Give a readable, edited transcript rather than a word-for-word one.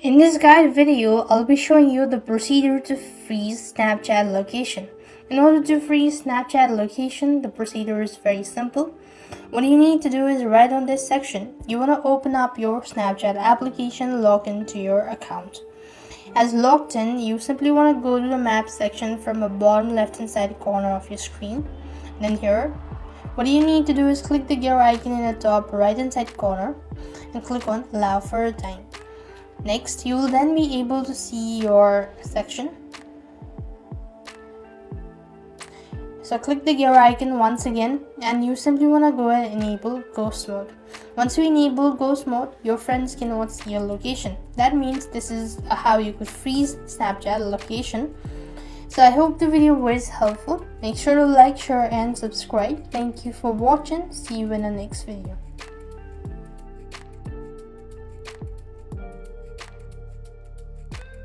In this guide video, I'll be showing you the procedure to freeze Snapchat location. In order to freeze Snapchat location, the procedure is very simple. What you need to do is right on this section, you want to open up your Snapchat application, log into your account. As logged in, you simply want to go to the map section from the bottom left hand side corner of your screen. Then here, what you need to do is click the gear icon in the top right hand side corner and click on allow for a time. Next, you will then be able to see your section. So click the gear icon once again and you simply want to go ahead and enable ghost mode. Once you enable ghost mode, your friends cannot see your location. That means this is how you could freeze Snapchat location. So I hope the video was helpful. Make sure to like, share and subscribe. Thank you for watching. See you in the next video.